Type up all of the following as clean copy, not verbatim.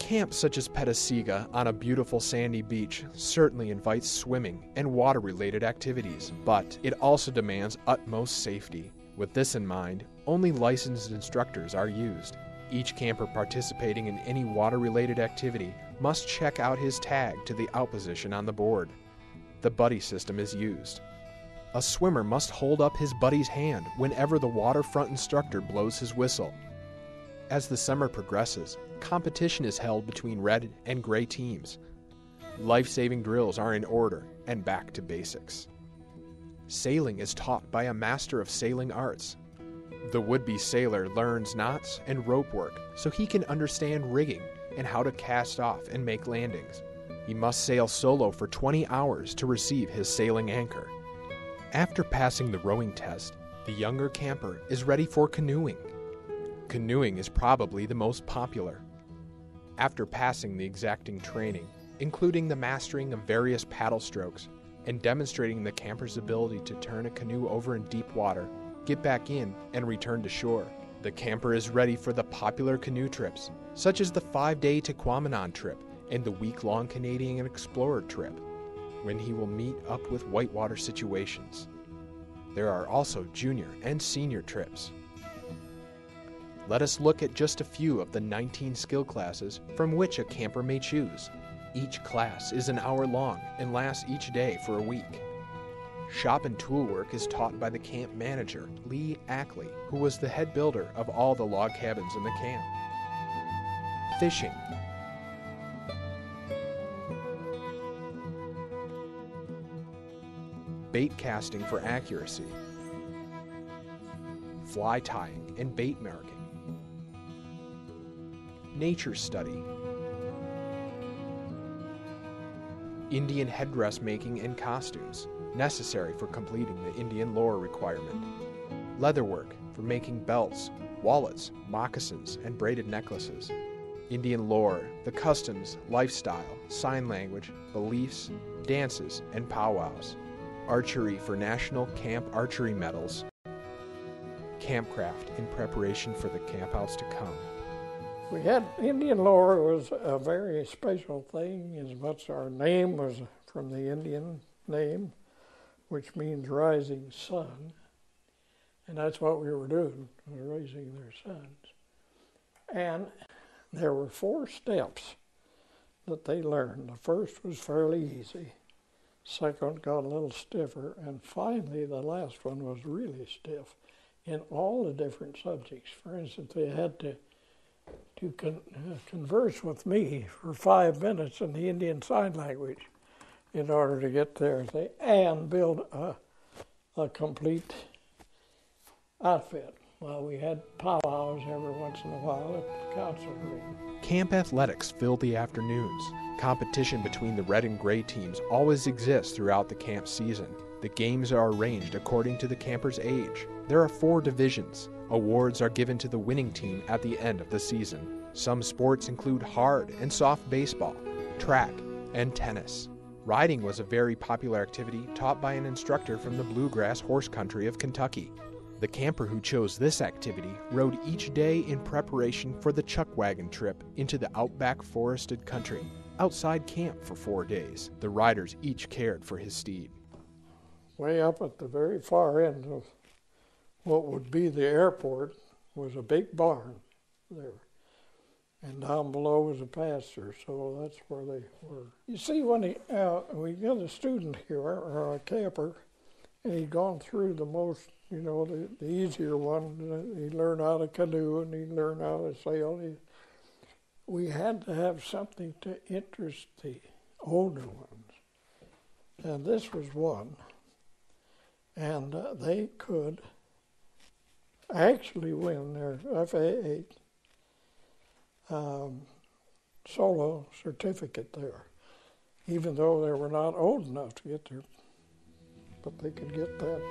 camp such as Petosega on a beautiful sandy beach certainly invites swimming and water-related activities, but it also demands utmost safety. With this in mind, only licensed instructors are used. Each camper participating in any water-related activity must check out his tag to the out position on the board. The buddy system is used. A swimmer must hold up his buddy's hand whenever the waterfront instructor blows his whistle. As the summer progresses, competition is held between red and gray teams. Life-saving drills are in order and back to basics. Sailing is taught by a master of sailing arts. The would-be sailor learns knots and rope work so he can understand rigging and how to cast off and make landings. He must sail solo for 20 hours to receive his sailing anchor. After passing the rowing test, the younger camper is ready for canoeing. Canoeing is probably the most popular. After passing the exacting training, including the mastering of various paddle strokes and demonstrating the camper's ability to turn a canoe over in deep water, get back in, and return to shore, the camper is ready for the popular canoe trips, such as the 5-day Tequamanon trip and the week-long Canadian Explorer trip, when he will meet up with whitewater situations. There are also junior and senior trips. Let us look at just a few of the 19 skill classes from which a camper may choose. Each class is an hour long and lasts each day for a week. Shop and tool work is taught by the camp manager, Lee Ackley, who was the head builder of all the log cabins in the camp. Fishing. Bait casting for accuracy. Fly tying and bait marking. Nature study. Indian headdress making and costumes, necessary for completing the Indian lore requirement. Leatherwork for making belts, wallets, moccasins, and braided necklaces. Indian lore, the customs, lifestyle, sign language, beliefs, dances, and powwows. Archery for national camp archery medals. Campcraft in preparation for the campouts to come. We had Indian lore was a very special thing, as much our name was from the Indian name, which means rising sun. And that's what we were doing, raising their sons. And there were 4 steps that they learned. The first was fairly easy. Second got a little stiffer. And finally, the last one was really stiff in all the different subjects. For instance, they had to converse with me for 5 minutes in the Indian Sign Language in order to get there and build a complete outfit. Well, we had powwows every once in a while at the council meeting. Camp athletics fill the afternoons. Competition between the red and gray teams always exists throughout the camp season. The games are arranged according to the camper's age. There are 4 divisions. Awards are given to the winning team at the end of the season. Some sports include hard and soft baseball, track, and tennis. Riding was a very popular activity taught by an instructor from the bluegrass horse country of Kentucky. The camper who chose this activity rode each day in preparation for the chuck wagon trip into the outback forested country, outside camp for 4 days. The riders each cared for his steed. Way up at the very far end of what would be the airport was a big barn there. And down below was a pasture, so that's where they were. You see, when we get a student here, or a camper, and he'd gone through the most, the easier one, he learned how to canoe and he learned how to sail. We had to have something to interest the older ones. And this was one. And they could actually win their FA8 solo certificate there, even though they were not old enough to get there. But they could get that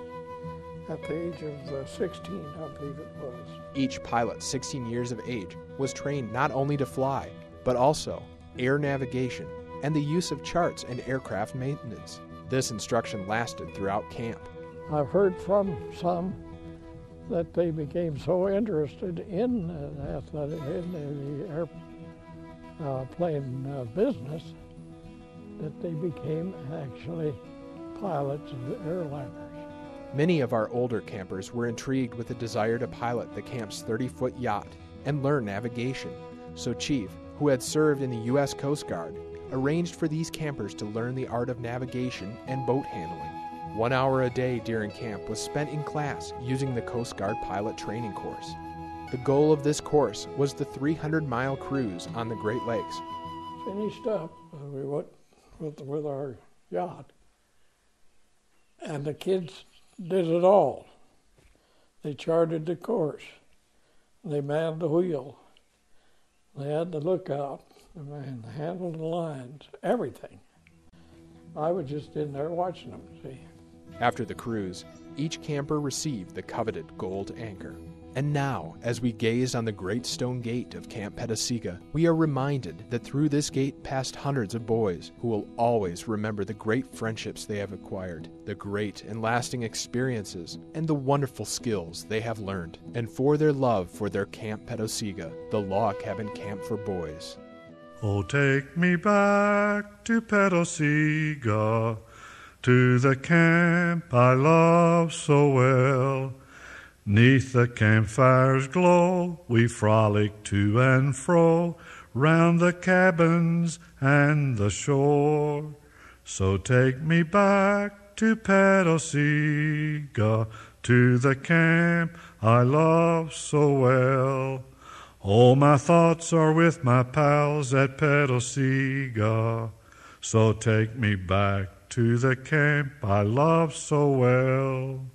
at the age of 16, I believe it was. Each pilot, 16 years of age, was trained not only to fly, but also air navigation and the use of charts and aircraft maintenance. This instruction lasted throughout camp. I've heard from some that they became so interested in playing business that they became actually pilots of the airliners. Many of our older campers were intrigued with the desire to pilot the camp's 30-foot yacht and learn navigation, so Chief, who had served in the U.S. Coast Guard, arranged for these campers to learn the art of navigation and boat handling. 1 hour a day during camp was spent in class using the Coast Guard pilot training course. The goal of this course was the 300-mile cruise on the Great Lakes. Finished up, we went with our yacht, and the kids did it all. They charted the course, they manned the wheel, they had the lookout, and handled the lines, everything. I was just in there watching them, see. After the cruise, each camper received the coveted gold anchor. And now, as we gaze on the great stone gate of Camp Petosega, we are reminded that through this gate passed hundreds of boys who will always remember the great friendships they have acquired, the great and lasting experiences, and the wonderful skills they have learned, and for their love for their Camp Petosega, the log cabin camp for boys. Oh, take me back to Petosega, to the camp I love so well. 'Neath the campfire's glow, we frolic to and fro, round the cabins and the shore. So take me back to Petosega, to the camp I love so well. All my thoughts are with my pals at Petosega, so take me back to the camp I love so well.